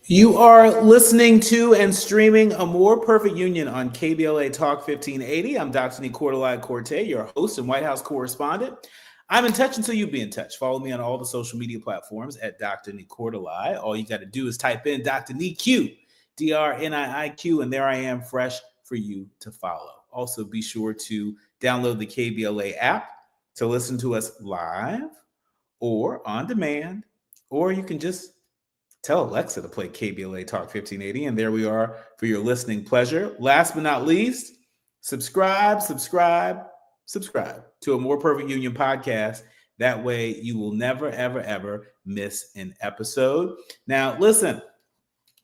You are listening to and streaming A More Perfect Union on KBLA Talk 1580. I'm Dr. Nii-Quartelai Corte, your host and White House correspondent. I'm in touch until you be in touch. Follow me on all the social media platforms at Dr. Nii-Quartelai. All you got to do is type in Dr. Nii-Q, DRNIIQ, and there I am, fresh for you to follow. Also, be sure to download the KBLA app to listen to us live or on demand, or you can just tell Alexa to play KBLA Talk 1580, and there we are for your listening pleasure. Last but not least, subscribe to A More Perfect Union podcast. That way you will never, ever, ever miss an episode. Now, listen,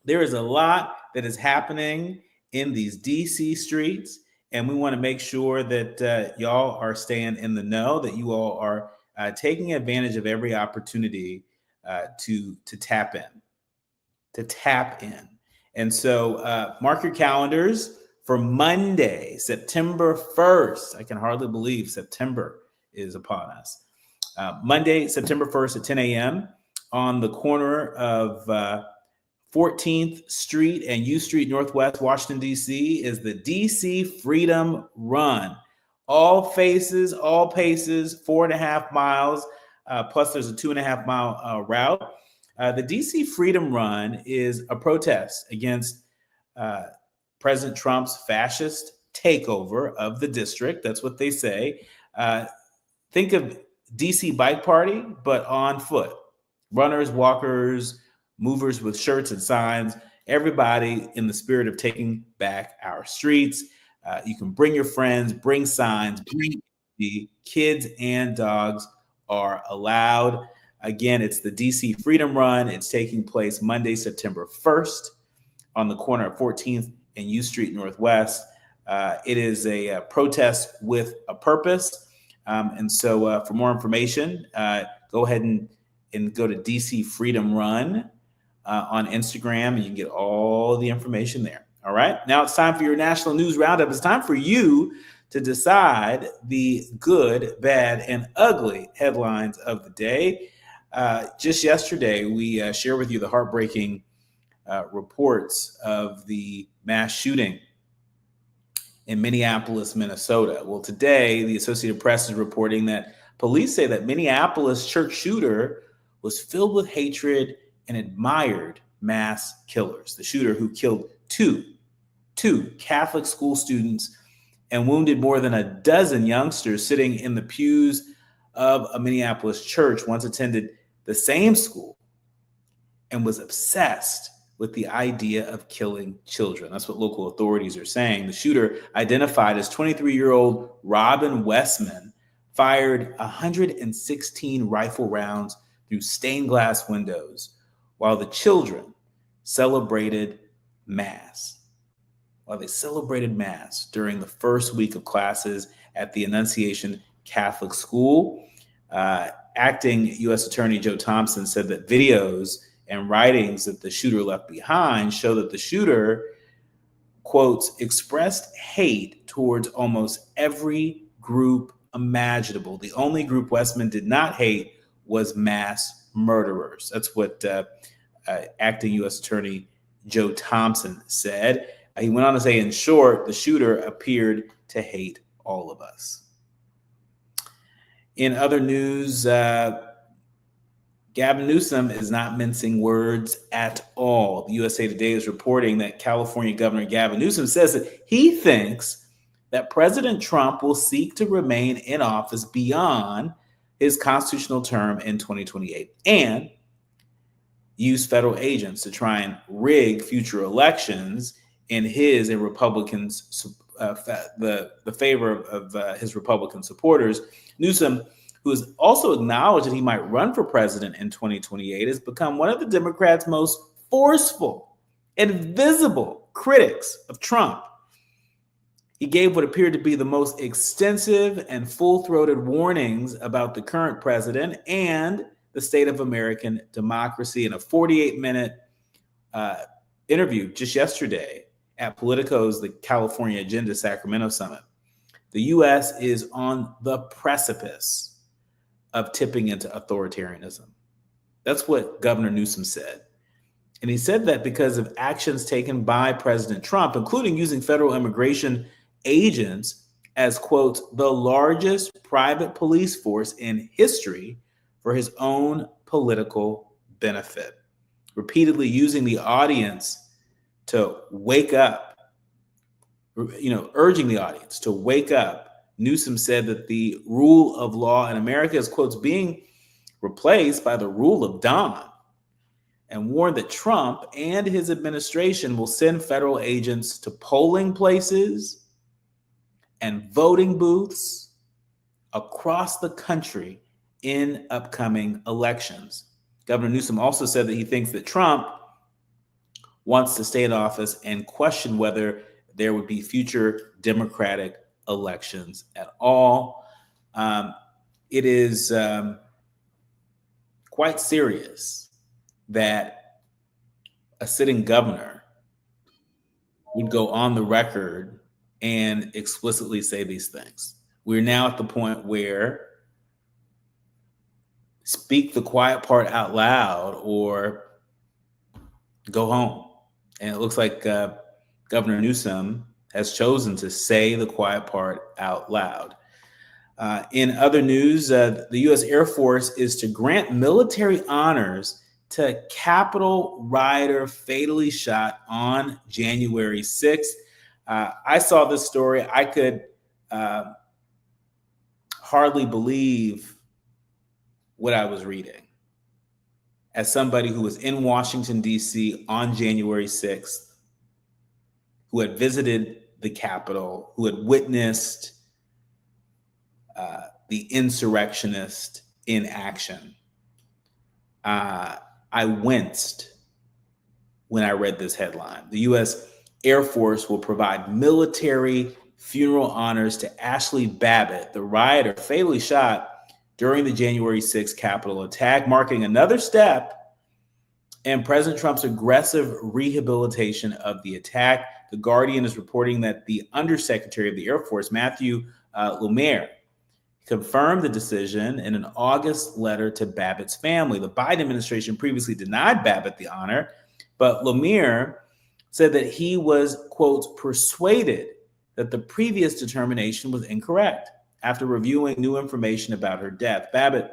there is a lot that is happening in these DC streets, and we want to make sure that y'all are staying in the know, that you all are taking advantage of every opportunity to tap in. And so mark your calendars for Monday, September 1st. I can hardly believe September is upon us. Monday, September 1st at 10 a.m. on the corner of 14th Street and U Street Northwest, Washington, D.C. is the DC Freedom Run. All faces, all paces, 4.5 miles, plus there's a 2.5 mile route. The DC Freedom Run is a protest against President Trump's fascist takeover of the district. That's what they say. Think of DC Bike Party, but on foot. Runners, walkers, movers with shirts and signs, everybody in the spirit of taking back our streets. You can bring your friends, bring signs, bring the kids and dogs are allowed. Again, it's the DC Freedom Run. It's taking place Monday, September 1st on the corner of 14th and U Street Northwest. It is a protest with a purpose. And so for more information, go ahead and go to DC Freedom Run on Instagram, and you can get all the information there. All right. Now it's time for your national news roundup. It's time for you to decide the good, bad, and ugly headlines of the day. Just yesterday, we shared with you the heartbreaking reports of the mass shooting in Minneapolis, Minnesota. Well, today, the Associated Press is reporting that police say that Minneapolis church shooter was filled with hatred and admired mass killers. The shooter who killed two Catholic school students and wounded more than a dozen youngsters sitting in the pews of a Minneapolis church once attended the same school and was obsessed with the idea of killing children. That's what local authorities are saying. The shooter, identified as 23-year-old Robin Westman, fired 116 rifle rounds through stained glass windows while the children celebrated Mass. While they celebrated Mass during the first week of classes at the Annunciation Catholic School. Acting U.S. Attorney Joe Thompson said that videos and writings that the shooter left behind show that the shooter, quotes, expressed hate towards almost every group imaginable. The only group Westman did not hate was mass murderers. That's what acting U.S. Attorney Joe Thompson said. He went on to say, in short, the shooter appeared to hate all of us. In other news, Gavin Newsom is not mincing words at all. The USA Today is reporting that California Governor Gavin Newsom says that he thinks that President Trump will seek to remain in office beyond his constitutional term in 2028 and use federal agents to try and rig future elections in his and Republicans, the favor of his Republican supporters. Newsom, who has also acknowledged that he might run for president in 2028, has become one of the Democrats' most forceful and visible critics of Trump. He gave what appeared to be the most extensive and full-throated warnings about the current president and the state of American democracy in a 48-minute interview just yesterday at Politico's The California Agenda Sacramento Summit. The U.S. is on the precipice of tipping into authoritarianism. That's what Governor Newsom said. And he said that because of actions taken by President Trump, including using federal immigration agents as, quote, the largest private police force in history for his own political benefit, repeatedly using the audience to wake up, urging the audience to wake up. Newsom said that the rule of law in America is, quotes, being replaced by the rule of Don, and warned that Trump and his administration will send federal agents to polling places and voting booths across the country in upcoming elections. Governor Newsom also said that he thinks that Trump wants to stay in office and question whether there would be future Democratic elections at all. It is quite serious that a sitting governor would go on the record and explicitly say these things. We're now at the point where speak the quiet part out loud or go home. And it looks like Governor Newsom has chosen to say the quiet part out loud. In other news, the U.S. Air Force is to grant military honors to Capitol rioter fatally shot on January 6th. I saw this story. I could hardly believe what I was reading. As somebody who was in Washington, D.C. on January 6th, who had visited the Capitol, who had witnessed the insurrectionist in action, I winced when I read this headline. The U.S. Air Force will provide military funeral honors to Ashley Babbitt, the rioter fatally shot during the January 6th Capitol attack, marking another step in President Trump's aggressive rehabilitation of the attack. The Guardian is reporting that the Undersecretary of the Air Force, Matthew Lemire, confirmed the decision in an August letter to Babbitt's family. The Biden administration previously denied Babbitt the honor, but Lemire said that he was, quote, persuaded that the previous determination was incorrect after reviewing new information about her death. Babbitt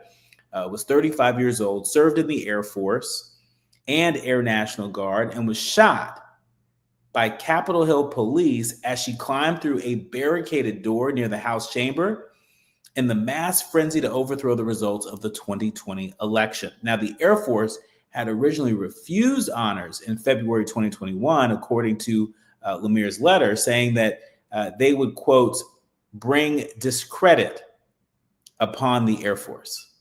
was 35 years old, served in the Air Force and Air National Guard, and was shot by Capitol Hill police as she climbed through a barricaded door near the House chamber in the mass frenzy to overthrow the results of the 2020 election. Now, the Air Force had originally refused honors in February 2021, according to Lemire's letter, saying that they would, quote, bring discredit upon the Air Force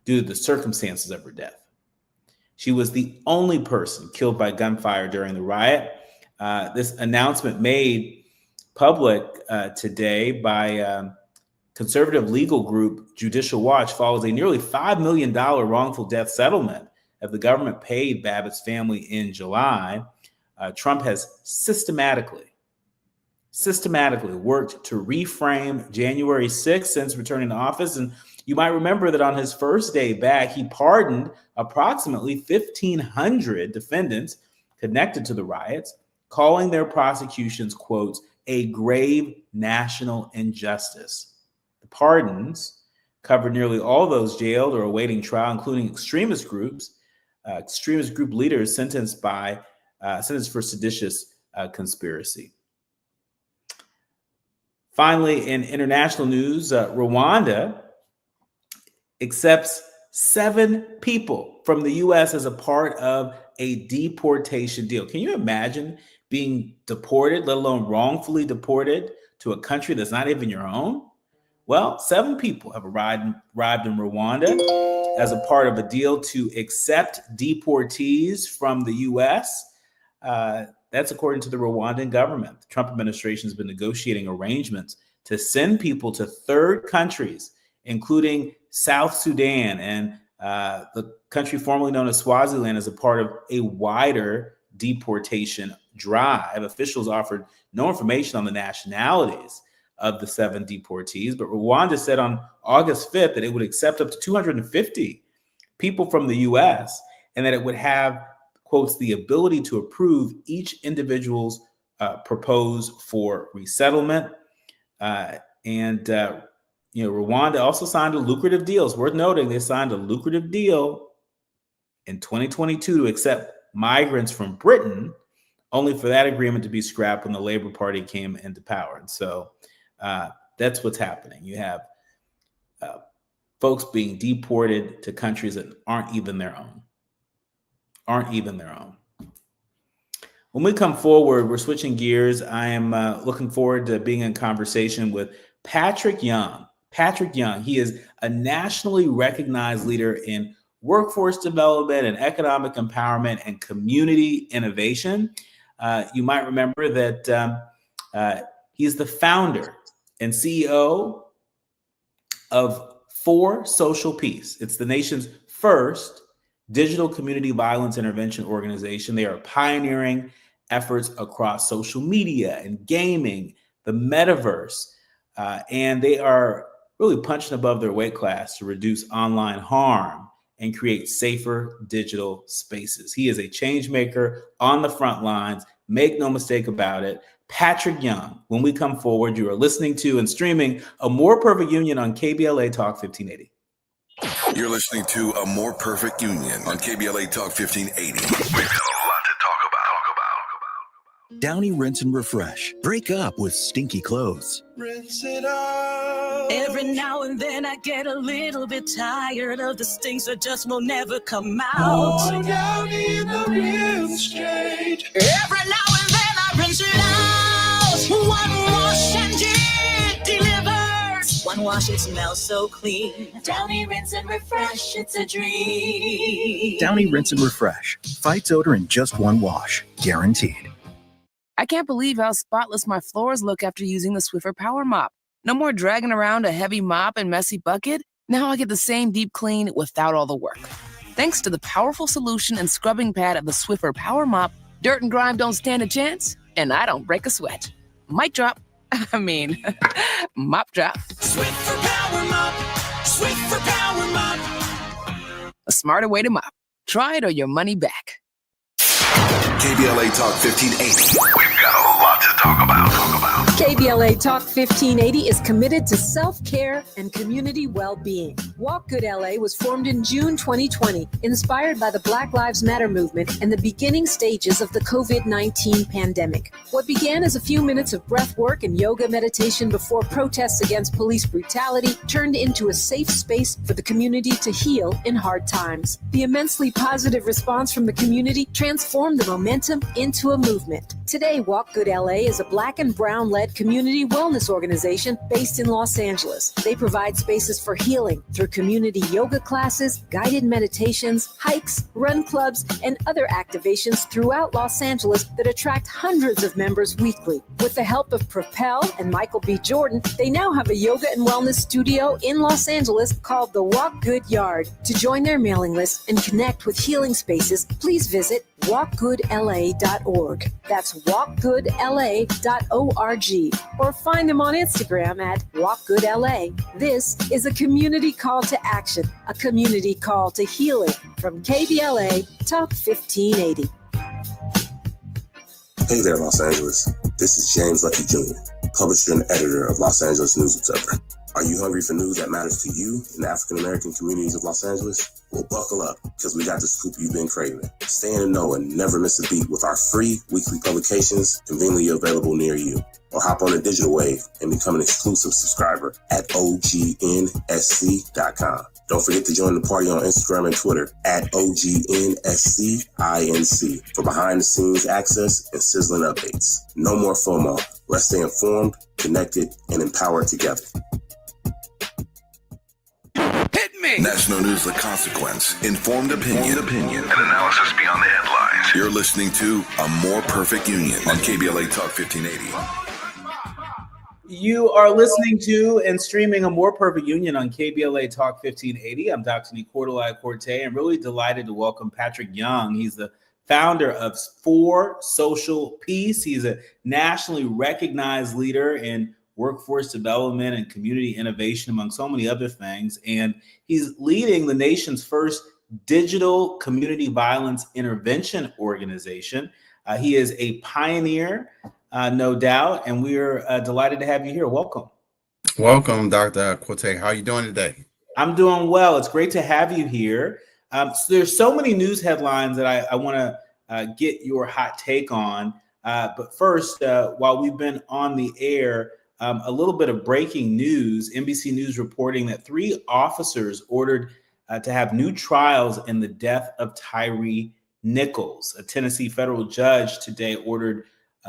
due to the circumstances of her death. She was the only person killed by gunfire during the riot. This announcement made public today by conservative legal group Judicial Watch follows a nearly $5 million wrongful death settlement that the government paid Babbitt's family in July. Trump has systematically worked to reframe January 6th since returning to office. And you might remember that on his first day back, he pardoned approximately 1,500 defendants connected to the riots, calling their prosecutions, quote, a grave national injustice. The pardons covered nearly all those jailed or awaiting trial, including extremist group leaders sentenced for seditious conspiracy. Finally, in international news, Rwanda accepts 7 people from the U.S. as a part of a deportation deal. Can you imagine being deported, let alone wrongfully deported, to a country that's not even your own? Well, 7 people have arrived in Rwanda as a part of a deal to accept deportees from the U.S. That's according to the Rwandan government. The Trump administration has been negotiating arrangements to send people to third countries, including South Sudan and the country formerly known as Swaziland, as a part of a wider deportation drive. Officials offered no information on the nationalities of the 7 deportees, but Rwanda said on August 5th that it would accept up to 250 people from the U.S. and that it would have, quotes, the ability to approve each individual's proposed for resettlement. Rwanda also signed a lucrative deal. It's worth noting they signed a lucrative deal in 2022 to accept migrants from Britain, only for that agreement to be scrapped when the Labour Party came into power. And so that's what's happening. You have folks being deported to countries that aren't even their own. When we come forward, we're switching gears. I am looking forward to being in conversation with Patrick Young. Patrick Young, he is a nationally recognized leader in workforce development and economic empowerment and community innovation. You might remember that he's the founder and CEO of For Social Peace. It's the nation's first digital community violence intervention organization. They are pioneering efforts across social media and gaming, the metaverse, and they are really punching above their weight class to reduce online harm and create safer digital spaces. He is a change maker on the front lines. Make no mistake about it. Patrick Young, when we come forward, you are listening to and streaming A More Perfect Union on KBLA Talk 1580. You're listening to A More Perfect Union on KBLA Talk 1580. We've got a lot to talk about. Downy Rinse and Refresh. Break up with stinky clothes. Rinse it out. Every now and then I get a little bit tired of the stinks that just will never come out. Pour Downy in the rinse straight. Every now and then I rinse it out. One wash and it delivers. One wash, it smells so clean. Downy Rinse and Refresh, it's a dream. Downy Rinse and Refresh. Fights odor in just one wash. Guaranteed. I can't believe how spotless my floors look after using the Swiffer Power Mop. No more dragging around a heavy mop and messy bucket. Now I get the same deep clean without all the work. Thanks to the powerful solution and scrubbing pad of the Swiffer Power Mop, dirt and grime don't stand a chance, and I don't break a sweat. Mic drop. Mop drop. Swiffer Power Mop. Swiffer Power Mop. A smarter way to mop. Try it or your money back. KBLA Talk 1580. We've got a lot to talk about. KBLA Talk 1580 is committed to self-care and community well-being. Walk Good LA was formed in June 2020, inspired by the Black Lives Matter movement and the beginning stages of the COVID-19 pandemic. What began as a few minutes of breath work and yoga meditation before protests against police brutality turned into a safe space for the community to heal in hard times. The immensely positive response from the community transformed the momentum into a movement. Today, Walk Good LA is a Black and Brown-led community wellness organization based in Los Angeles. They provide spaces for healing through community yoga classes, guided meditations, hikes, run clubs, and other activations throughout Los Angeles that attract hundreds of members weekly. With the help of Propel and Michael B. Jordan, they now have a yoga and wellness studio in Los Angeles called the Walk Good Yard. To join their mailing list and connect with healing spaces, please visit walkgoodla.org. That's walkgoodla.org. Or find them on Instagram at walkgoodla. This is a community call to action, a community call to healing from KBLA Talk 1580. Hey there, Los Angeles. This is James Lucky Jr., publisher and editor of Los Angeles News Observer. Are you hungry for news that matters to you in the African-American communities of Los Angeles? Well, buckle up, because we got the scoop you've been craving. Stay in the know and never miss a beat with our free weekly publications conveniently available near you. Or hop on the digital wave and become an exclusive subscriber at OGNSC.com. Don't forget to join the party on Instagram and Twitter at OGNSCINC for behind-the-scenes access and sizzling updates. No more FOMO. Let's stay informed, connected, and empowered together. hit me. National news, the consequence, informed opinion, and analysis beyond the headlines. You're listening to A More Perfect Union on KBLA Talk 1580. You are listening to and streaming A More Perfect Union on KBLA Talk 1580. I'm Dr. Nii-Quartelai, and really delighted to welcome Patrick Young. He's the founder of For Social Peace. He's a nationally recognized leader in workforce development and community innovation, among so many other things. And he's leading the nation's first digital community violence intervention organization. He is a pioneer, no doubt, and we're delighted to have you here. Welcome. Welcome, Dr. Quartelai. How are you doing today? I'm doing well. It's great to have you here. So there's so many news headlines that I want to get your hot take on. But first, while we've been on the air, a little bit of breaking news. NBC News reporting that 3 officers ordered to have new trials in the death of Tyree Nichols. A Tennessee federal judge today ordered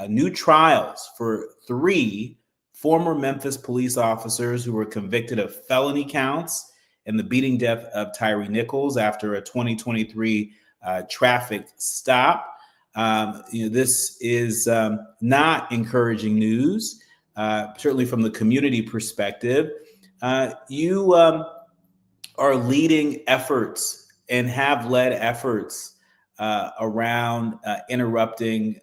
new trials for 3 former Memphis police officers who were convicted of felony counts in the beating death of Tyree Nichols after a 2023 traffic stop. This is not encouraging news, certainly from the community perspective. You are leading efforts and have led efforts around interrupting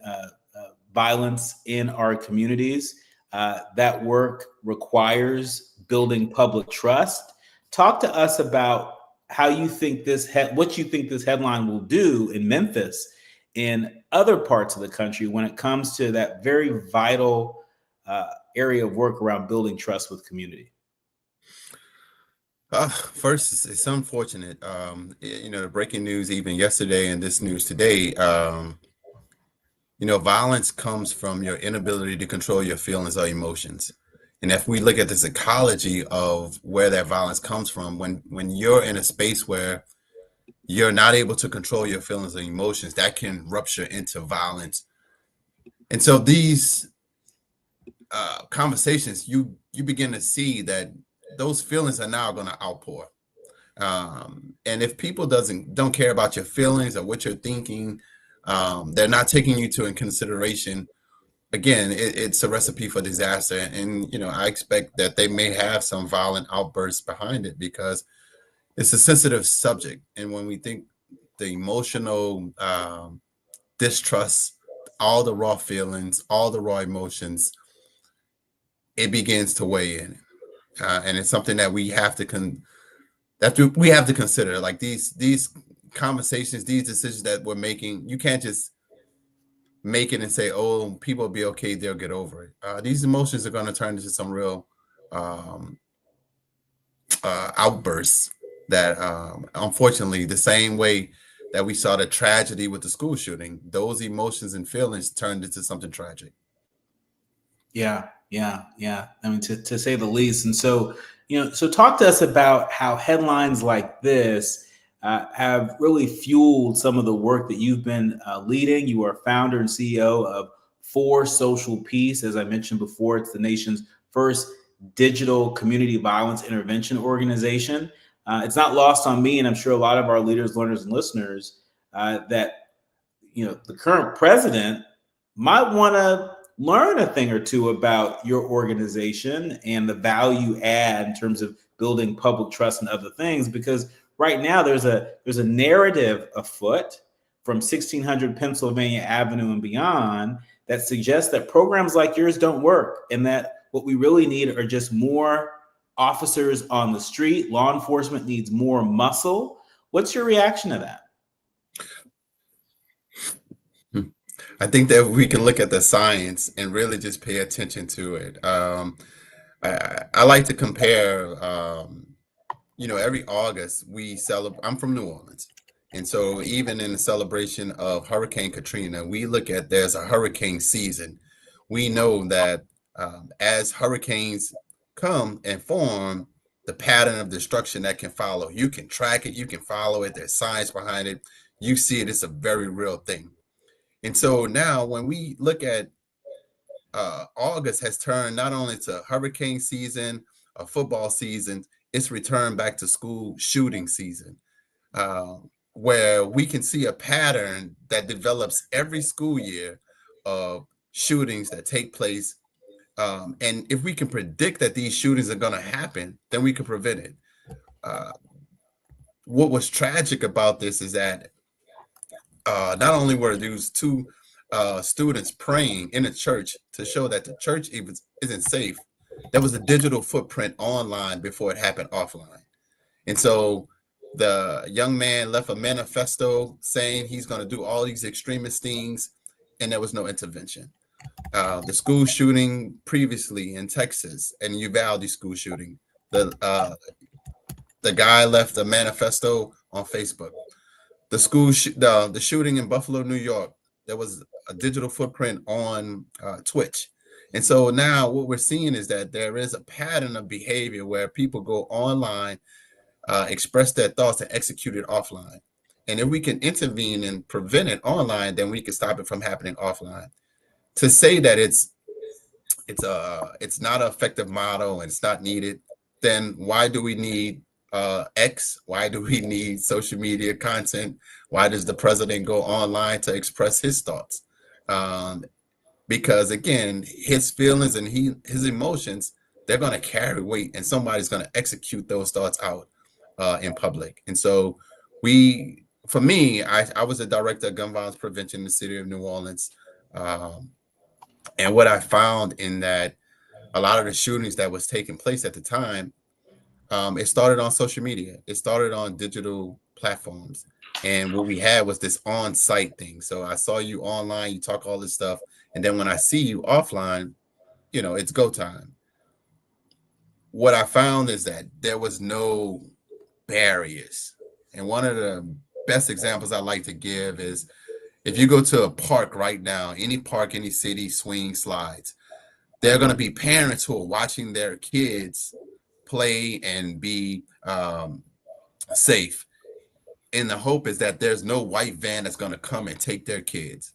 violence in our communities. That work requires building public trust. Talk to us about how you think what you think this headline will do in Memphis, in other parts of the country, when it comes to that very vital area of work around building trust with community. First, it's unfortunate. The breaking news even yesterday and this news today. Violence comes from your inability to control your feelings or emotions. And if we look at the psychology of where that violence comes from, when you're in a space where you're not able to control your feelings or emotions, that can rupture into violence. And so these conversations, you begin to see that those feelings are now going to outpour. And if people don't care about your feelings or what you're thinking, they're not taking you in consideration. Again, it's a recipe for disaster. And, I expect that they may have some violent outbursts behind it because it's a sensitive subject. And when we think the emotional distrust, all the raw feelings, all the raw emotions, it begins to weigh in. And it's something that we have to consider. Like these conversations, these decisions that we're making, you can't just make it and say, oh, people will be okay, they'll get over it. These emotions are going to turn into some real outbursts that unfortunately, the same way that we saw the tragedy with the school shooting, those emotions and feelings turned into something tragic. Yeah. I mean, to say the least. And so, so talk to us about how headlines like this have really fueled some of the work that you've been leading. You are founder and CEO of For Social Peace. As I mentioned before, it's the nation's first digital community violence intervention organization. It's not lost on me, and I'm sure a lot of our leaders, learners, and listeners, that the current president might want to learn a thing or two about your organization and the value add in terms of building public trust and other things, because right now there's a narrative afoot from 1600 Pennsylvania Avenue and beyond that suggests that programs like yours don't work, and that what we really need are just more officers on the street. Law enforcement needs more muscle. What's your reaction to that? I think that we can look at the science and really just pay attention to it. I like to compare, every August we celebrate. I'm from New Orleans. And so even in the celebration of Hurricane Katrina, we look at there's a hurricane season. We know that as hurricanes come and form, the pattern of destruction that can follow, you can track it, you can follow it. There's science behind it. You see it. It's a very real thing. And so now when we look at August has turned not only to hurricane season, a football season, it's return back to school shooting season, where we can see a pattern that develops every school year of shootings that take place. And if we can predict that these shootings are going to happen, then we can prevent it. What was tragic about this is that not only were these two students praying in a church to show that the church isn't safe, there was a digital footprint online before it happened offline. And so the young man left a manifesto saying he's going to do all these extremist things, and there was no intervention. The school shooting previously in Texas and Uvalde school shooting, the guy left a manifesto on Facebook. The shooting in Buffalo, New York, there was a digital footprint on Twitch. And so now what we're seeing is that there is a pattern of behavior where people go online, express their thoughts, and execute it offline. And if we can intervene and prevent it online, then we can stop it from happening offline. To say that it's not an effective model and it's not needed, then why do we need X? Why do we need social media content? Why does the president go online to express his thoughts? Because again, his feelings and his emotions, they're going to carry weight, and somebody's going to execute those thoughts out in public. And so for me, I was a director of gun violence prevention in the city of New Orleans. And what I found in that a lot of the shootings that was taking place at the time, it started on social media. It started on digital platforms. And what we had was this on-site thing. So I saw you online, you talk all this stuff. And then when I see you offline, it's go time. What I found is that there was no barriers. And one of the best examples I like to give is if you go to a park right now, any park, any city, swing, slides, there are going to be parents who are watching their kids play and be safe. And the hope is that there's no white van that's going to come and take their kids.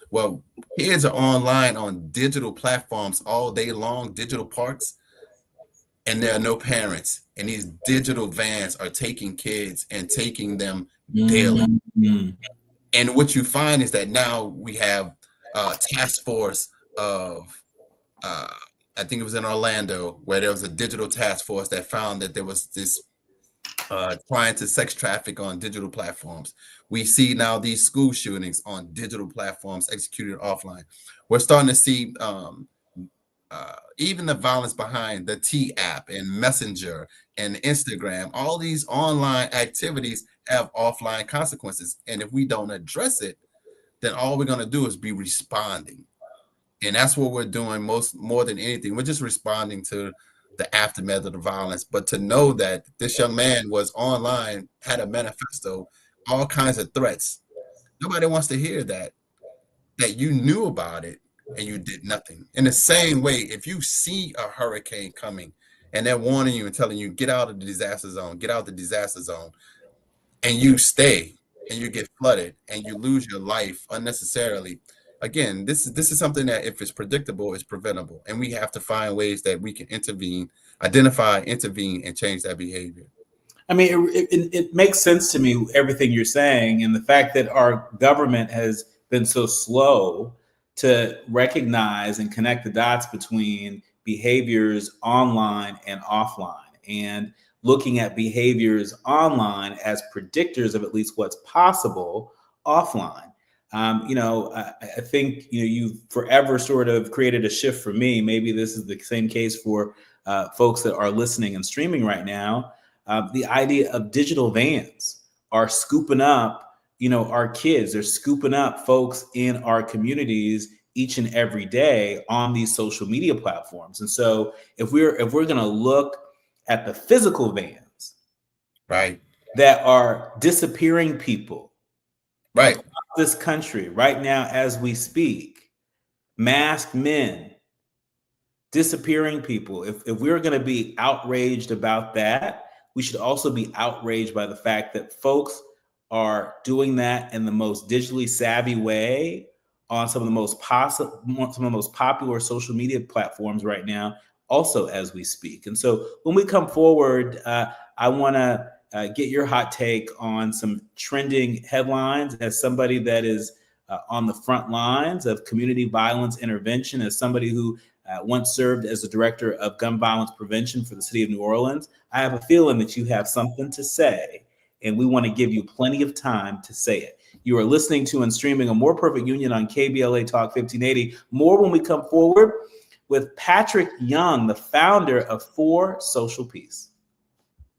Well, kids are online on digital platforms all day long, digital parks, and there are no parents. And these digital vans are taking kids and taking them daily. Mm-hmm. And what you find is that now we have a task force of, I think it was in Orlando, where there was a digital task force that found that there was this trying to sex traffic on digital platforms. We see now these school shootings on digital platforms executed offline. We're starting to see even the violence behind the T app and Messenger and Instagram. All these online activities have offline consequences. And if we don't address it, then all we're going to do is be responding. And that's what we're doing more than anything. We're just responding to the aftermath of the violence. But to know that this young man was online, had a manifesto, all kinds of threats. Nobody wants to hear that you knew about it and you did nothing. In the same way, if you see a hurricane coming and they're warning you and telling you, get out of the disaster zone, and you stay and you get flooded and you lose your life unnecessarily. Again, this is something that if it's predictable, it's preventable. And we have to find ways that we can identify, intervene, and change that behavior. I mean, it makes sense to me, everything you're saying, and the fact that our government has been so slow to recognize and connect the dots between behaviors online and offline, and looking at behaviors online as predictors of at least what's possible offline. I think, you've forever sort of created a shift for me. Maybe this is the same case for folks that are listening and streaming right now. The idea of digital vans are scooping up, our kids. They're scooping up folks in our communities each and every day on these social media platforms. And so if we're going to look at the physical vans, right, that are disappearing people, right, this country right now as we speak, masked men disappearing people. If we're going to be outraged about that, we should also be outraged by the fact that folks are doing that in the most digitally savvy way on some of the most popular social media platforms right now, also as we speak. And so when we come forward, I want to get your hot take on some trending headlines as somebody that is on the front lines of community violence intervention, as somebody who once served as the director of gun violence prevention for the city of New Orleans. I have a feeling that you have something to say, and we want to give you plenty of time to say it. You are listening to and streaming A More Perfect Union on KBLA Talk 1580. More when we come forward with Patrick Young, the founder of For Social Peace.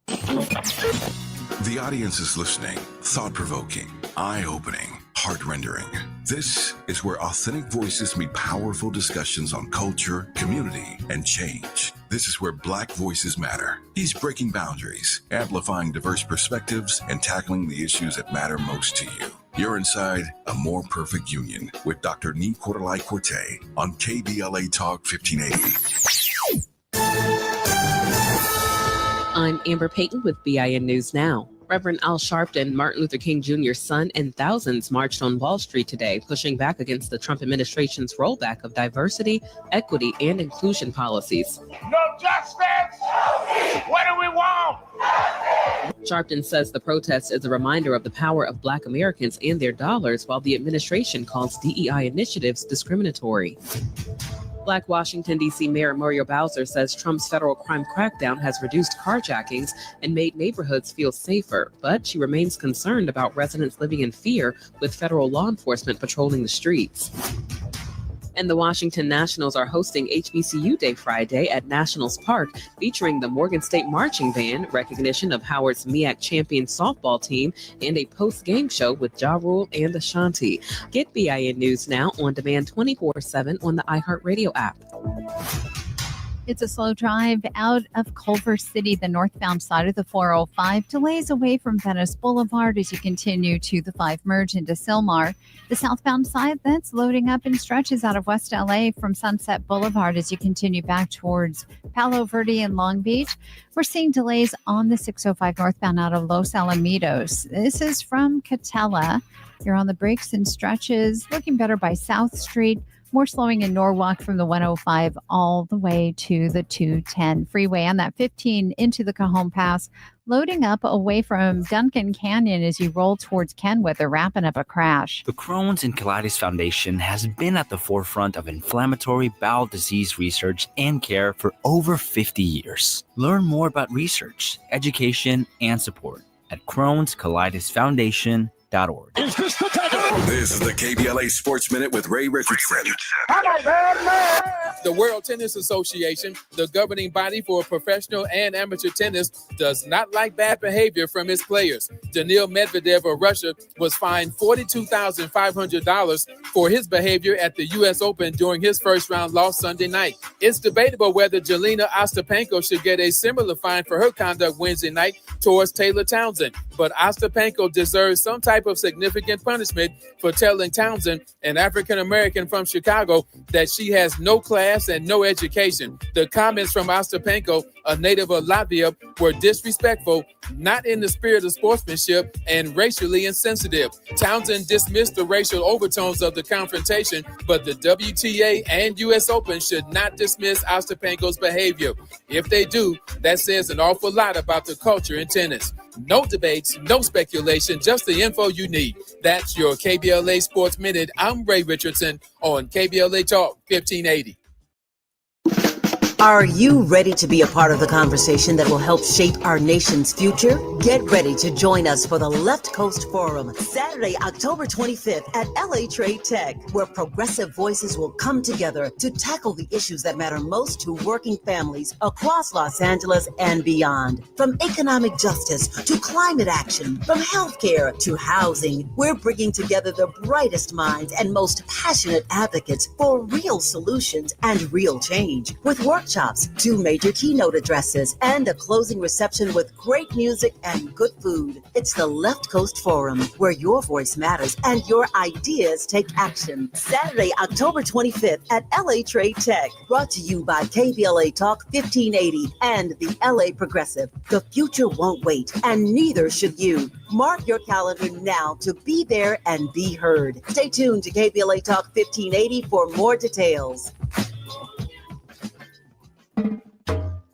The audience is listening. Thought-provoking, eye-opening, heart-rendering. This is where authentic voices meet powerful discussions on culture, community, and change. This is where Black voices matter. He's breaking boundaries, amplifying diverse perspectives, and tackling the issues that matter most to you. You're inside A More Perfect Union with Dr. Nii-Quartelai on KBLA Talk 1580. I'm Amber Payton with BIN News Now. Reverend Al Sharpton, Martin Luther King Jr.'s son, and thousands marched on Wall Street today, pushing back against the Trump administration's rollback of diversity, equity, and inclusion policies. No justice! What do we want? Sharpton says the protest is a reminder of the power of Black Americans and their dollars, while the administration calls DEI initiatives discriminatory. Black Washington, D.C. Mayor Muriel Bowser says Trump's federal crime crackdown has reduced carjackings and made neighborhoods feel safer, but she remains concerned about residents living in fear with federal law enforcement patrolling the streets. And the Washington Nationals are hosting HBCU Day Friday at Nationals Park, featuring the Morgan State Marching Band, recognition of Howard's MEAC champion softball team, and a post-game show with Ja Rule and Ashanti. Get BIN News Now on demand 24/7 on the iHeartRadio app. It's a slow drive out of Culver City, the northbound side of the 405. Delays away from Venice Boulevard as you continue to the 5 merge into Sylmar. The southbound side, that's loading up in stretches out of West LA from Sunset Boulevard as you continue back towards Palo Verde and Long Beach. We're seeing delays on the 605 northbound out of Los Alamitos. This is from Catella. You're on the brakes and stretches, looking better by South Street. More slowing in Norwalk from the 105 all the way to the 210 freeway and that 15 into the Cajon Pass, loading up away from Duncan Canyon as you roll towards Kenwood. They're wrapping up a crash. The Crohn's and Colitis Foundation has been at the forefront of inflammatory bowel disease research and care for over 50 years. Learn more about research, education, and support at Crohn'sColitisFoundation.org. This is the KBLA Sports Minute with Ray Richardson. The World Tennis Association, the governing body for professional and amateur tennis, does not like bad behavior from its players. Daniil Medvedev of Russia was fined $42,500 for his behavior at the U.S. Open during his first round loss Sunday night. It's debatable whether Jelena Ostapenko should get a similar fine for her conduct Wednesday night towards Taylor Townsend, but Ostapenko deserves some type of significant punishment for telling Townsend, an African-American from Chicago, that she has no class and no education. The comments from Ostapenko, a native of Latvia, were disrespectful, not in the spirit of sportsmanship, and racially insensitive. Townsend dismissed the racial overtones of the confrontation, but the WTA and U.S. Open should not dismiss Ostapenko's behavior. If they do, that says an awful lot about the culture in tennis. No debates, no speculation, just the info you need. That's your KBLA Sports Minute. I'm Ray Richardson on KBLA Talk 1580. Are you ready to be a part of the conversation that will help shape our nation's future? Get ready to join us for the Left Coast Forum, Saturday, October 25th at LA Trade Tech, where progressive voices will come together to tackle the issues that matter most to working families across Los Angeles and beyond. From economic justice to climate action, from healthcare to housing, we're bringing together the brightest minds and most passionate advocates for real solutions and real change. With workshops, 2 major keynote addresses, and a closing reception with great music and good food. It's the Left Coast Forum, where your voice matters and your ideas take action. Saturday, October 25th at LA Trade Tech. Brought to you by KBLA Talk 1580 and the LA Progressive. The future won't wait, and neither should you. Mark your calendar now to be there and be heard. Stay tuned to KBLA Talk 1580 for more details.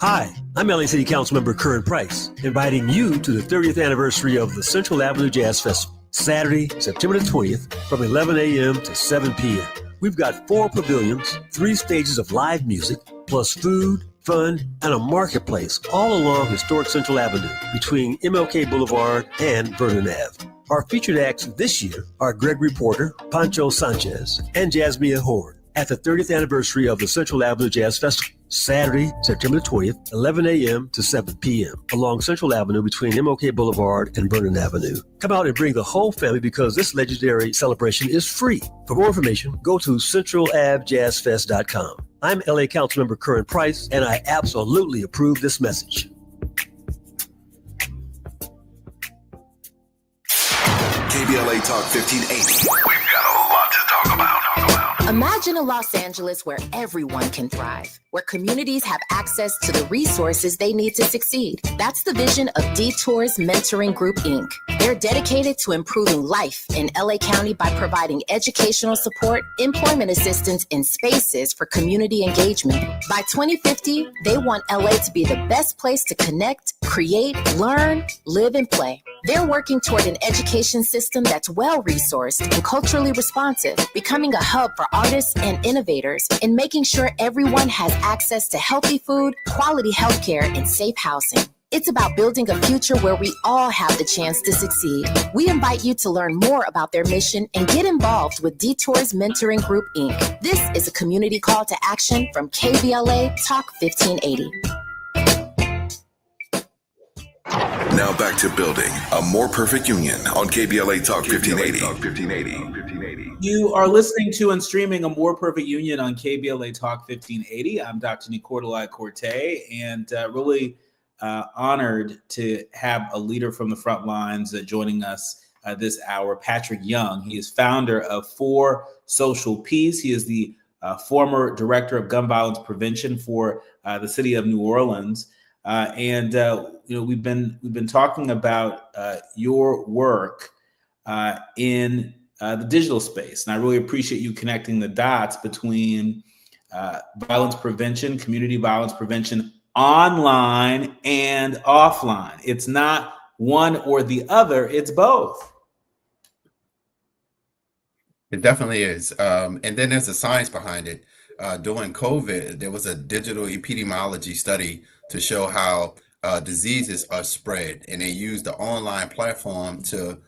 Hi, I'm LA City Councilmember Curran Price, inviting you to the 30th anniversary of the Central Avenue Jazz Festival, Saturday, September the 20th, from 11 a.m. to 7 p.m. We've got 4 pavilions, 3 stages of live music, plus food, fun, and a marketplace all along historic Central Avenue between MLK Boulevard and Vernon Ave. Our featured acts this year are Gregory Porter, Pancho Sanchez, and Jasmine Horn at the 30th anniversary of the Central Avenue Jazz Festival, Saturday, September 20th, 11 a.m. to 7 p.m. along Central Avenue between MLK Boulevard and Vernon Avenue. Come out and bring the whole family because this legendary celebration is free. For more information, go to centralavjazzfest.com. I'm LA Councilmember Curran Price, and I absolutely approve this message. KBLA Talk 1580. We've got a lot to talk about. Imagine a Los Angeles where everyone can thrive, where communities have access to the resources they need to succeed. That's the vision of Detours Mentoring Group, Inc. They're dedicated to improving life in LA County by providing educational support, employment assistance, and spaces for community engagement. By 2050, they want LA to be the best place to connect, create, learn, live, and play. They're working toward an education system that's well-resourced and culturally responsive, becoming a hub for artists and innovators, and making sure everyone has access to healthy food, quality healthcare, and safe housing. It's about building a future where we all have the chance to succeed. We invite you to learn more about their mission and get involved with Detours Mentoring Group, Inc. This is a community call to action from KBLA Talk 1580. Now back to building a more perfect union on KBLA Talk 1580. You are listening to and streaming A More Perfect Union on KBLA Talk 1580. I'm Dr. Nii-Quartelai and really honored to have a leader from the front lines joining us this hour, Patrick Young. He is founder of For Social Peace. He is the former director of gun violence prevention for the city of New Orleans. We've been talking about your work in the digital space, and I really appreciate you connecting the dots between violence prevention, community violence prevention, online and offline. It's not one or the other; it's both. It definitely is, and then there's a science behind it. During COVID, there was a digital epidemiology study to show how diseases are spread, and they used the online platform to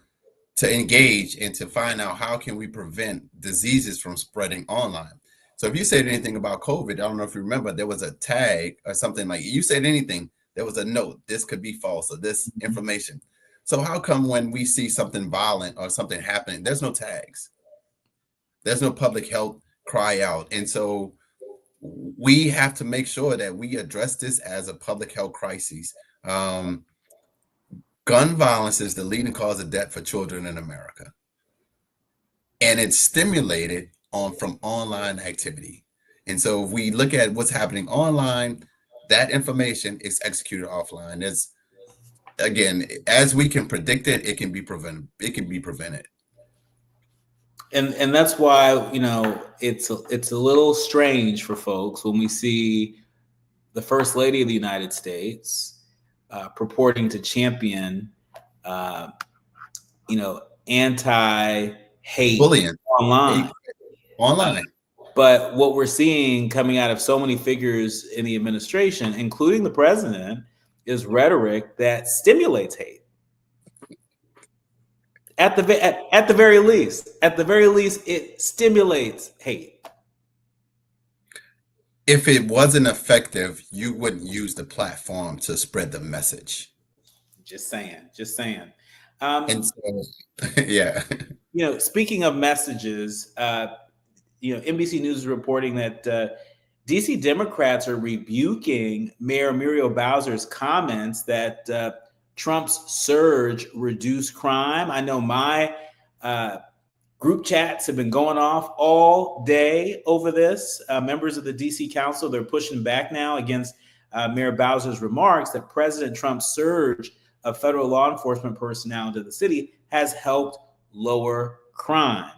engage and to find out how can we prevent diseases from spreading online. So if you said anything about COVID, I don't know if you remember, there was a tag or something like you said anything, there was a note, this could be false or this information. So how come when we see something violent or something happening, there's no tags? There's no public health cry out. And so we have to make sure that we address this as a public health crisis. Gun violence is the leading cause of death for children in America. And it's stimulated from online activity. And so if we look at what's happening online, that information is executed offline. There's, again, as we can predict it, it can be prevented. It can be prevented. And that's why, it's a little strange for folks when we see the First Lady of the United States purporting to champion, anti-hate bullying online. Online. But what we're seeing coming out of so many figures in the administration, including the president, is rhetoric that stimulates hate. At the very least, it stimulates hate. If it wasn't effective, you wouldn't use the platform to spread the message. Just saying. And so, yeah. Speaking of messages, NBC News is reporting that DC Democrats are rebuking Mayor Muriel Bowser's comments that Trump's surge reduced crime. I know my group chats have been going off all day over this. Members of the DC Council, they're pushing back now against Mayor Bowser's remarks that President Trump's surge of federal law enforcement personnel into the city has helped lower crime.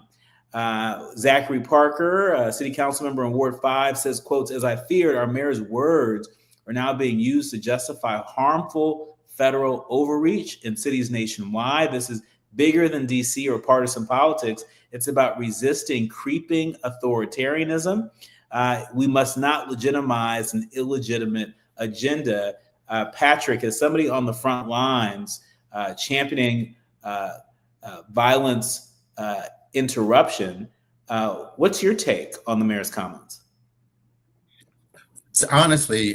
Zachary Parker, city council member in Ward 5, says, quotes, "As I feared, our mayor's words are now being used to justify harmful federal overreach in cities nationwide. This is bigger than DC or partisan politics. It's about resisting creeping authoritarianism. We must not legitimize an illegitimate agenda." Patrick, as somebody on the front lines championing violence interruption, what's your take on the mayor's comments? So honestly,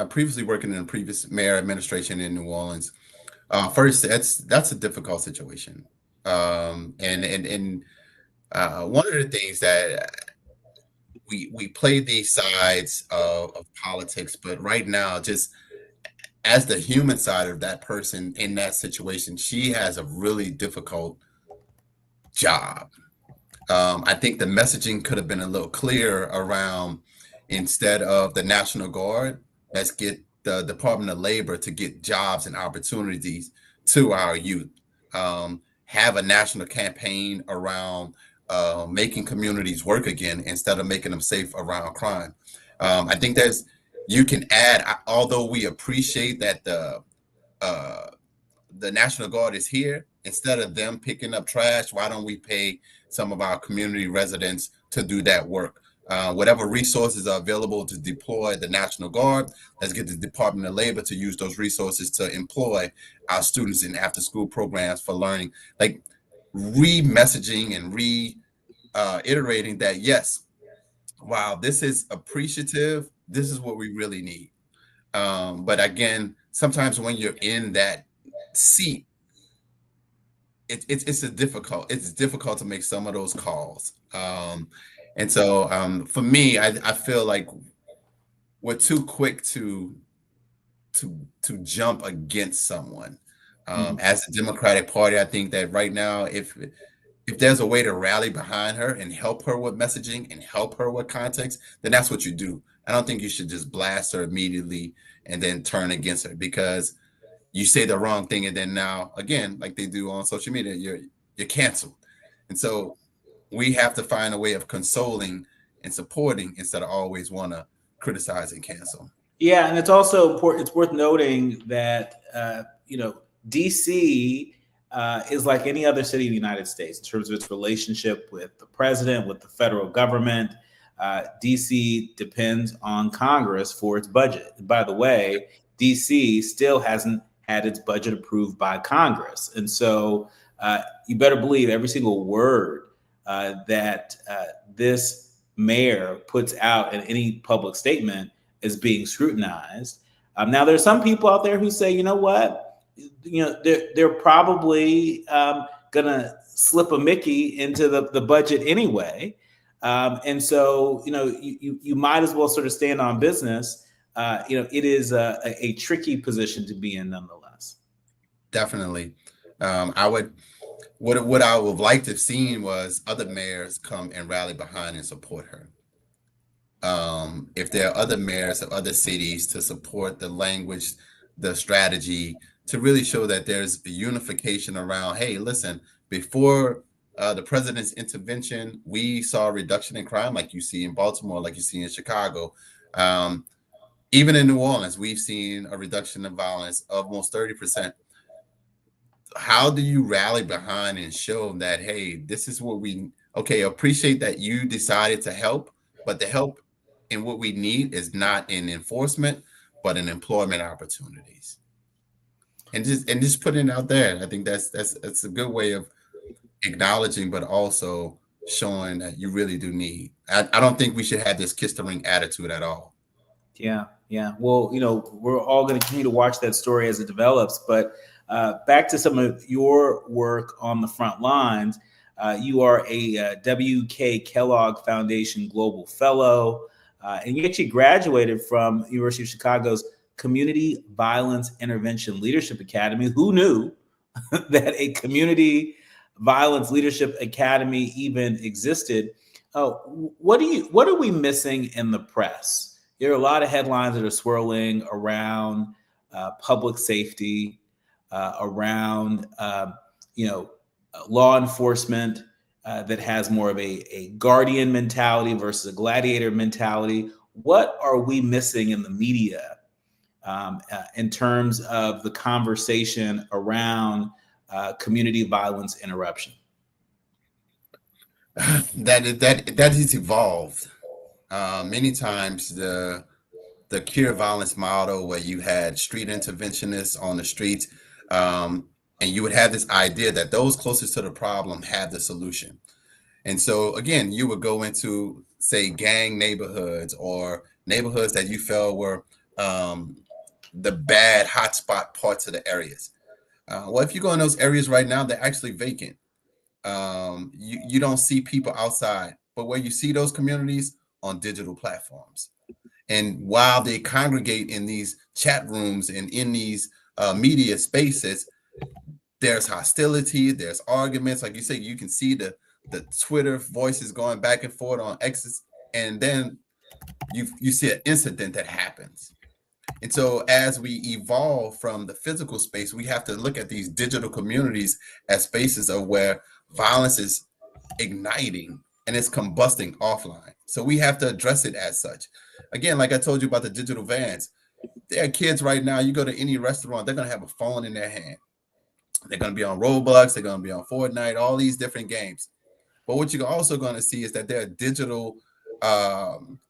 previously working in a previous mayor administration in New Orleans, first that's a difficult situation, and one of the things that we play these sides of politics, but right now, just as the human side of that person in that situation, she has a really difficult job. I think the messaging could have been a little clearer around, instead of the National Guard, let's get the Department of Labor to get jobs and opportunities to our youth. Have a national campaign around making communities work again instead of making them safe around crime. I think you can add, although we appreciate that the National Guard is here, instead of them picking up trash, why don't we pay some of our community residents to do that work? Whatever resources are available to deploy the National Guard, let's get the Department of Labor to use those resources to employ our students in after-school programs for learning. Like re-messaging and reiterating that, yes, while this is appreciative, this is what we really need. But again, sometimes when you're in that seat, it's difficult to make some of those calls. And so for me, I feel like we're too quick to jump against someone. As a Democratic Party, I think that right now, if there's a way to rally behind her and help her with messaging and help her with context, then that's what you do. I don't think you should just blast her immediately and then turn against her because you say the wrong thing, and then now, again, like they do on social media, you're canceled. And so we have to find a way of consoling and supporting instead of always want to criticize and cancel. Yeah, and it's also important. It's worth noting that DC is like any other city in the United States in terms of its relationship with the president, with the federal government. DC depends on Congress for its budget. And by the way, DC still hasn't had its budget approved by Congress. And so you better believe every single word that this mayor puts out in any public statement is being scrutinized. Now, there are some people out there who say, you know what, they're probably going to slip a Mickey into the budget anyway. And so, you might as well sort of stand on business. It is a tricky position to be in nonetheless. Definitely. What I would have liked to have seen was other mayors come and rally behind and support her. If there are other mayors of other cities to support the language, the strategy, to really show that there's a unification around, hey, listen, before the president's intervention, we saw a reduction in crime like you see in Baltimore, like you see in Chicago. Even in New Orleans, we've seen a reduction in violence of almost 30%. How do you rally behind and show that, hey, this is what appreciate that you decided to help, but the help and what we need is not in enforcement, but in employment opportunities. And just putting it out there. I think that's a good way of acknowledging, but also showing that you really do need. I don't think we should have this kiss the ring attitude at all. Yeah. Well, we're all going to continue to watch that story as it develops. But back to some of your work on the front lines. You are a W.K. Kellogg Foundation Global Fellow, and you actually graduated from University of Chicago's Community Violence Intervention Leadership Academy. Who knew that a Community Violence Leadership Academy even existed? What are we missing in the press? There are a lot of headlines that are swirling around public safety, around law enforcement, that has more of a guardian mentality versus a gladiator mentality? What are we missing in the media in terms of the conversation around community violence interruption? That has evolved. Many times the cure violence model, where you had street interventionists on the streets, and you would have this idea that those closest to the problem had the solution. And so again, you would go into, say, gang neighborhoods or neighborhoods that you felt were the bad hotspot parts of the areas. Well, if you go in those areas right now, they're actually vacant. You don't see people outside, but where you see those communities on digital platforms. And while they congregate in these chat rooms and in these media spaces, there's hostility, there's arguments. Like you say, you can see the Twitter voices going back and forth on X's, and then you see an incident that happens. And so as we evolve from the physical space, we have to look at these digital communities as spaces of where violence is igniting and it's combusting offline. So we have to address it as such. Again, like I told you about the digital vans, there are kids right now, you go to any restaurant, they're going to have a phone in their hand. They're going to be on Roblox, they're going to be on Fortnite, all these different games. But what you're also going to see is that there are digital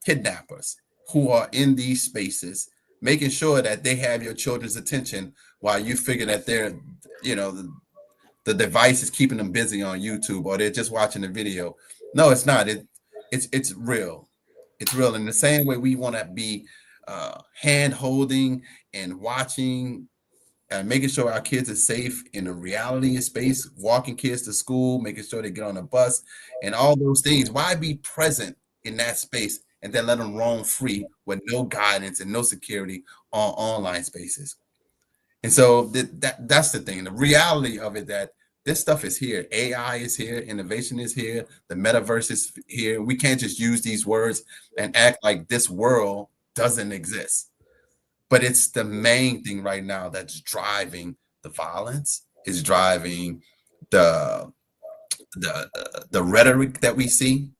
kidnappers who are in these spaces, making sure that they have your children's attention while you figure that they're, the device is keeping them busy on YouTube, or they're just watching the video. No, it's not. It's real. It's real. In the same way we want to be hand holding and watching and making sure our kids are safe in a reality space, walking kids to school, making sure they get on a bus and all those things. Why be present in that space and then let them roam free with no guidance and no security on online spaces? And so that's the thing. The reality of it, that this stuff is here. AI is here. Innovation is here. The metaverse is here. We can't just use these words and act like this world doesn't exist. But it's the main thing right now that's driving the violence, is driving the rhetoric that we see,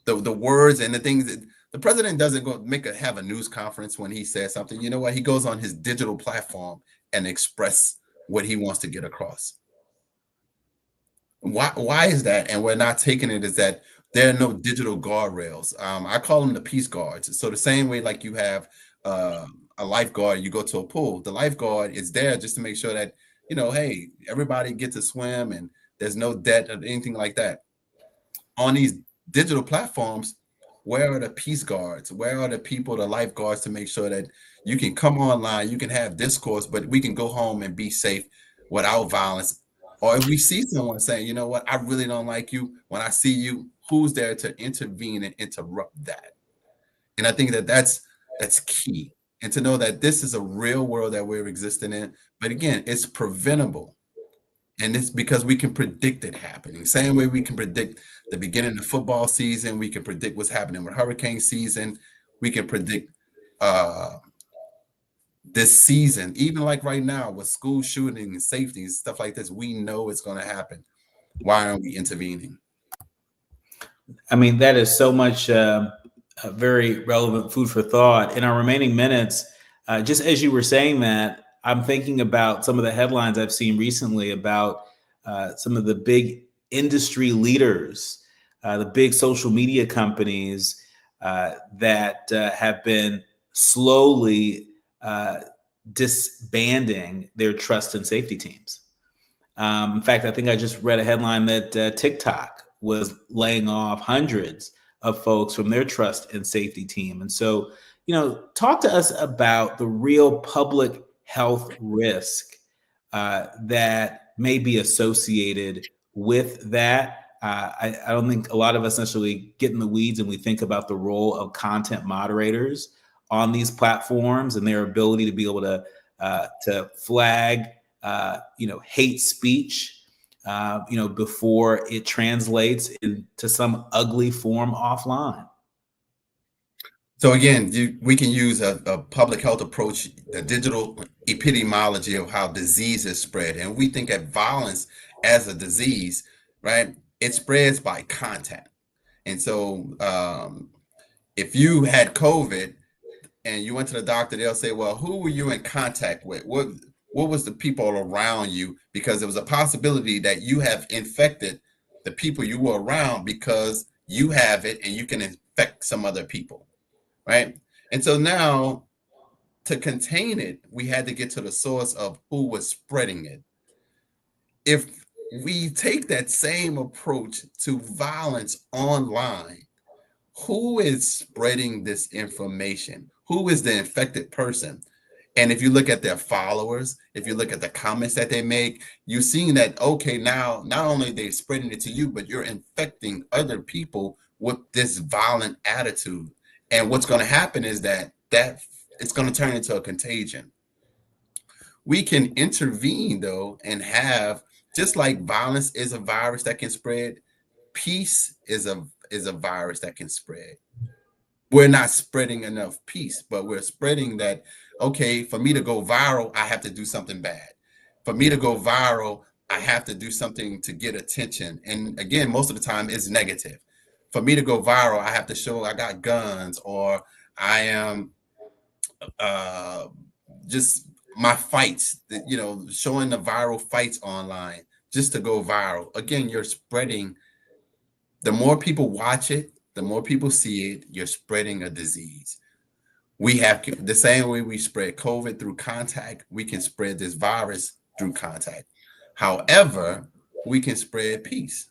the words and the things that the president doesn't go have a news conference when he says something. You know what? He goes on his digital platform and express what he wants to get across. Why is that? And we're not taking it as that there are no digital guardrails. I call them the peace guards. So the same way like you have a lifeguard, you go to a pool, the lifeguard is there just to make sure that, hey, everybody gets to swim and there's no debt or anything like that. On these digital platforms, where are the peace guards? Where are the people, the lifeguards, to make sure that you can come online, you can have discourse, but we can go home and be safe without violence? Or if we see someone saying, you know what, I really don't like you, when I see you, who's there to intervene and interrupt that? And I think that that's key. And to know that this is a real world that we're existing in. But again, it's preventable. And it's because we can predict it happening. Same way we can predict the beginning of football season. We can predict what's happening with hurricane season. We can predict this season, even like right now with school shooting and safety and stuff like this. We know it's going to happen. Why aren't we intervening? I mean, that is so much very relevant food for thought. In our remaining minutes, just as you were saying that, I'm thinking about some of the headlines I've seen recently about some of the big industry leaders, the big social media companies that have been slowly disbanding their trust and safety teams. In fact, I think I just read a headline that TikTok was laying off hundreds of folks from their trust and safety team. And so, talk to us about the real public health risk that may be associated with that. I don't think a lot of us necessarily get in the weeds and we think about the role of content moderators on these platforms and their ability to be able to flag, hate speech, before it translates into some ugly form offline. So again, we can use a public health approach, the digital epidemiology of how disease is spread. And we think of violence as a disease, right? it spreads by contact. And so if you had COVID and you went to the doctor, they'll say, well, who were you in contact with? What was the people around you? Because there was a possibility that you have infected the people you were around because you have it and you can infect some other people, right? And so now to contain it, we had to get to the source of who was spreading it. If we take that same approach to violence online, who is spreading this information? Who is the infected person? And if you look at their followers, if you look at the comments that they make, you're seeing that, okay, now not only are they spreading it to you, but you're infecting other people with this violent attitude. And what's going to happen is that it's going to turn into a contagion. We can intervene, though, and have, just like violence is a virus that can spread, peace is a virus that can spread. We're not spreading enough peace, but we're spreading that, okay, for me to go viral, I have to do something bad. For me to go viral, I have to do something to get attention. And again, most of the time it's negative. For me to go viral, I have to show I got guns, or I am just my fights, showing the viral fights online just to go viral. Again, you're spreading. The more people watch it, the more people see it, you're spreading a disease. We have the same way we spread COVID through contact, we can spread this virus through contact. However, we can spread peace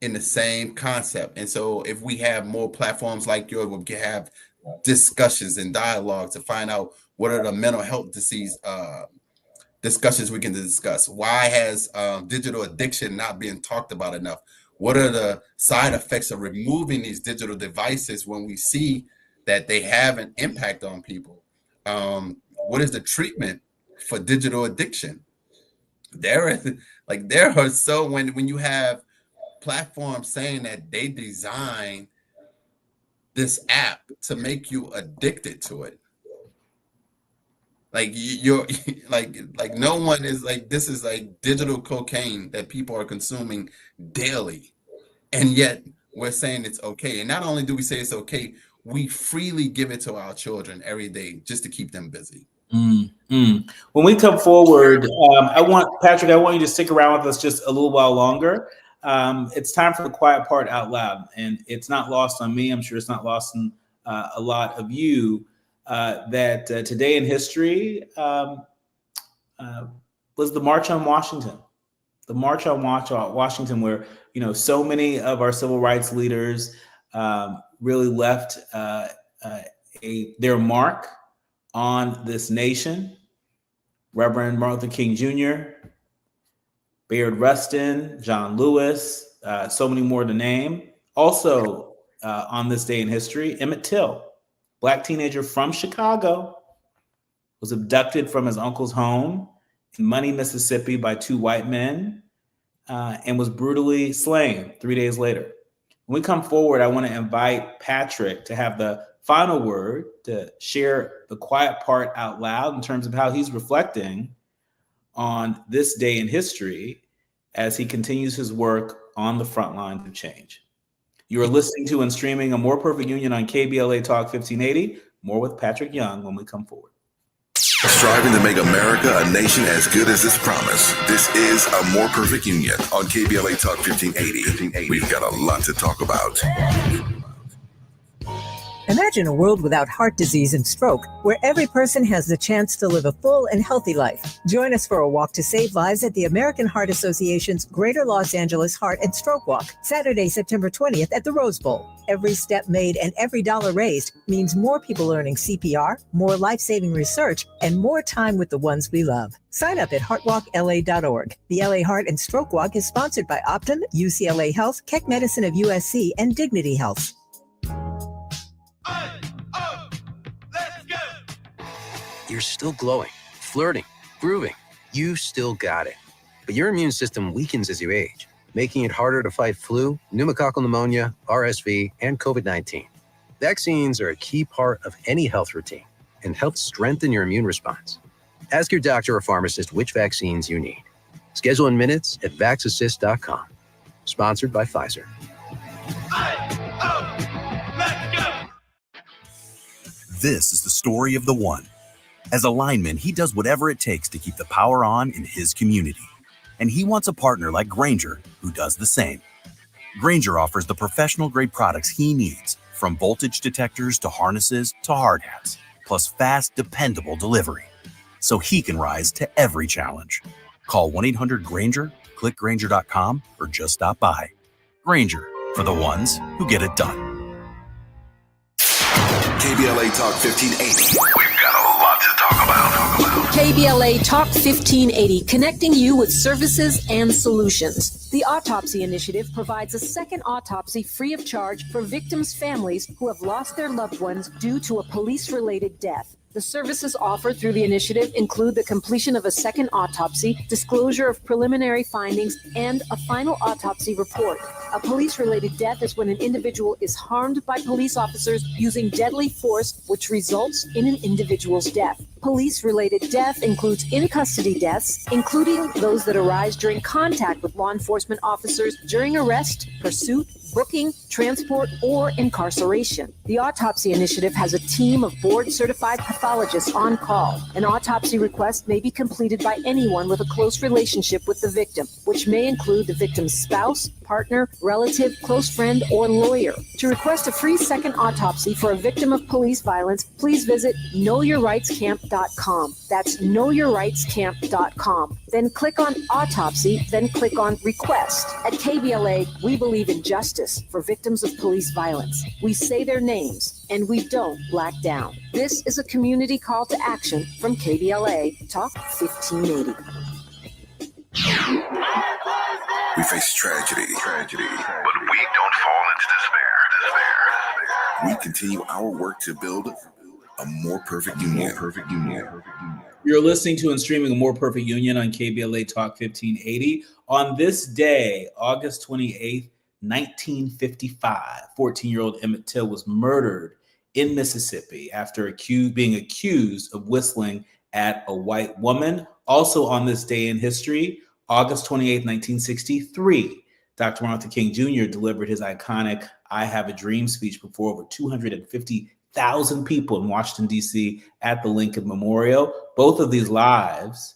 in the same concept. And so if we have more platforms like yours, we can have discussions and dialogue to find out what are the mental health disease discussions we can discuss. Why has digital addiction not being talked about enough? What are the side effects of removing these digital devices when we see that they have an impact on people? What is the treatment for digital addiction? When you have platforms saying that they design this app to make you addicted to it, like you're like no one is like, this is like digital cocaine that people are consuming daily, and yet we're saying it's okay. And not only do we say it's okay, we freely give it to our children every day just to keep them busy. When we come forward, I want you to stick around with us just a little while longer. It's time for the quiet part out loud, and it's not lost on me. I'm sure it's not lost on a lot of you that today in history was the March on Washington. The March on Washington, where so many of our civil rights leaders really left their mark on this nation. Reverend Martin Luther King Jr., Bayard Rustin, John Lewis, so many more to name. Also on this day in history, Emmett Till, Black teenager from Chicago, was abducted from his uncle's home in Money, Mississippi by two white men and was brutally slain 3 days later. When we come forward, I want to invite Patrick to have the final word, to share the quiet part out loud in terms of how he's reflecting on this day in history as he continues his work on the front lines of change. You are listening to and streaming A More Perfect Union on KBLA Talk 1580. More with Patrick Young when we come forward. Striving to make America a nation as good as its promise. This is A More Perfect Union on KBLA Talk 1580. We've got a lot to talk about. Imagine a world without heart disease and stroke, where every person has the chance to live a full and healthy life. Join us for a walk to save lives at the American Heart Association's Greater Los Angeles Heart and Stroke Walk, Saturday, September 20th at the Rose Bowl. Every step made and every dollar raised means more people learning CPR, more life-saving research, and more time with the ones we love. Sign up at heartwalkla.org. The LA Heart and Stroke Walk is sponsored by Optum, UCLA Health, Keck Medicine of USC, and Dignity Health. You're still glowing, flirting, grooving. You still got it. But your immune system weakens as you age, making it harder to fight flu, pneumococcal pneumonia, RSV, and COVID-19. Vaccines are a key part of any health routine and help strengthen your immune response. Ask your doctor or pharmacist which vaccines you need. Schedule in minutes at vaxassist.com. Sponsored by Pfizer. This is the story of the one. As a lineman, he does whatever it takes to keep the power on in his community. And he wants a partner like Grainger who does the same. Grainger offers the professional-grade products he needs, from voltage detectors to harnesses to hard hats, plus fast, dependable delivery, so he can rise to every challenge. Call 1-800-GRAINGER, click Grainger.com, or just stop by. Grainger, for the ones who get it done. KBLA Talk 1580. We've got a lot to talk about. KBLA Talk 1580, connecting you with services and solutions. The Autopsy Initiative provides a second autopsy free of charge for victims' families who have lost their loved ones due to a police-related death. The services offered through the initiative include the completion of a second autopsy, disclosure of preliminary findings, and a final autopsy report. A police-related death is when an individual is harmed by police officers using deadly force, which results in an individual's death. Police-related death includes in-custody deaths, including those that arise during contact with law enforcement officers during arrest, pursuit, booking, transport, or incarceration. The Autopsy Initiative has a team of board-certified pathologists on call. An autopsy request may be completed by anyone with a close relationship with the victim, which may include the victim's spouse, partner, relative, close friend, or lawyer. To request a free second autopsy for a victim of police violence, please visit knowyourrightscamp.com. That's knowyourrightscamp.com. Then click on Autopsy, then click on Request. At KBLA, we believe in justice for victims of police violence. We say their names, and we don't black down. This is a community call to action from KBLA Talk 1580. We face tragedy, but we don't fall into despair. We continue our work to build a more perfect union. You're listening to and streaming A More Perfect Union on KBLA Talk 1580. On this day, August 28th, 1955, 14-year-old Emmett Till was murdered in Mississippi after being accused of whistling at a white woman. Also on this day in history, August 28th, 1963, Dr. Martin Luther King Jr. delivered his iconic I Have a Dream speech before over 250,000 people in Washington, D.C. at the Lincoln Memorial. Both of these lives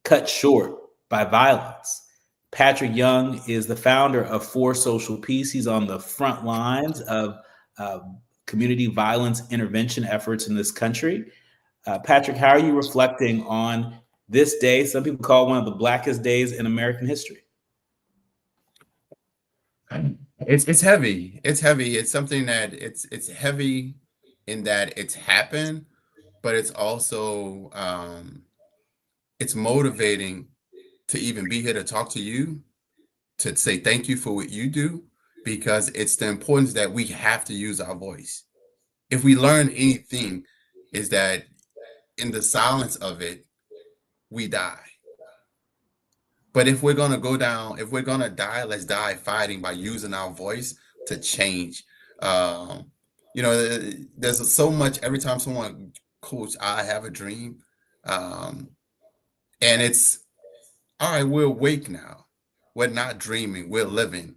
cut short by violence. Patrick Young is the founder of For Social Peace. He's on the front lines of community violence intervention efforts in this country. Patrick, how are you reflecting on this day? Some people call it one of the blackest days in American history. It's heavy. It's heavy. It's something that it's heavy in that it's happened, but it's also it's motivating to even be here to talk to you, to say thank you for what you do, because it's the importance that we have to use our voice. If we learn anything, is that in the silence of it, we die. But if we're gonna go down, if we're gonna die, let's die fighting by using our voice to change. There's so much every time someone quotes, "I have a dream," and it's all right. We're awake now. We're not dreaming. We're living,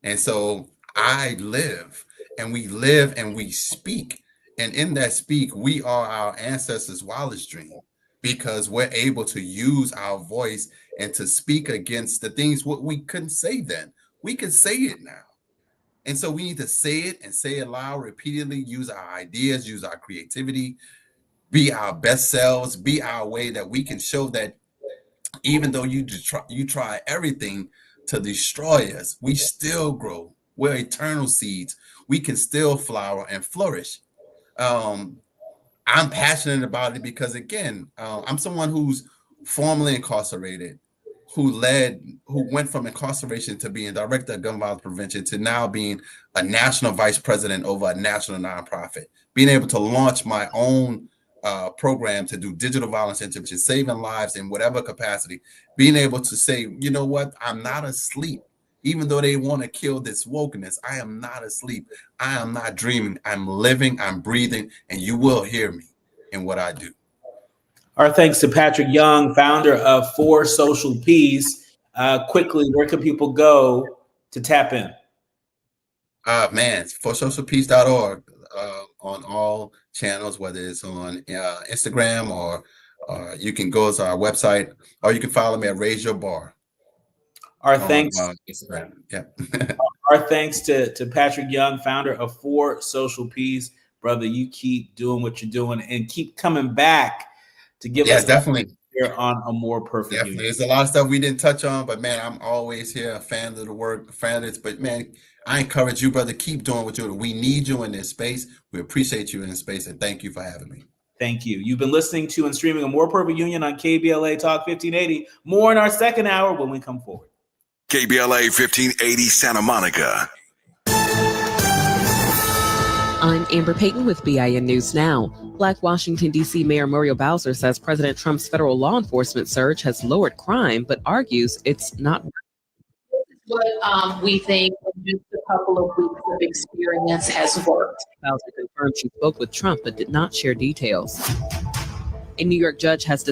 and so I live, and we speak, and in that speak, we are our ancestors' wildest dream, because we're able to use our voice and to speak against the things what we couldn't say then. We can say it now. And so we need to say it and say it loud, repeatedly, use our ideas, use our creativity, be our best selves, be our way that we can show that even though you try everything to destroy us, we still grow. We're eternal seeds. We can still flower and flourish. I'm passionate about it because, again, I'm someone who's formerly incarcerated, who went from incarceration to being director of gun violence prevention to now being a national vice president over a national nonprofit, being able to launch my own program to do digital violence intervention, saving lives in whatever capacity, being able to say, you know what, I'm not asleep. Even though they want to kill this wokeness, I am not asleep. I am not dreaming. I'm living, I'm breathing, and you will hear me in what I do. Our thanks to Patrick Young, founder of For Social Peace. Quickly, where can people go to tap in? Man, forsocialpeace.org on all channels, whether it's on Instagram or you can go to our website, or you can follow me at Raise Your Bar. Our thanks, Instagram. Yeah. our thanks to Patrick Young, founder of For Social Peace. Brother, you keep doing what you're doing and keep coming back to give us definitely here on A More Perfect Definitely. Union. There's a lot of stuff we didn't touch on, but man, I'm always here, a fan of the work, a fan of this. But man, I encourage you, brother, keep doing what you're doing. We need you in this space. We appreciate you in this space, and thank you for having me. Thank you. You've been listening to and streaming A More Perfect Union on KBLA Talk 1580. More in our second hour when we come forward. KBLA 1580 Santa Monica. I'm Amber Payton with BIN News Now. Black Washington, D.C. Mayor Muriel Bowser says President Trump's federal law enforcement surge has lowered crime, but argues it's not. What we think just a couple of weeks of experience has worked. Bowser confirmed she spoke with Trump, but did not share details. A New York judge has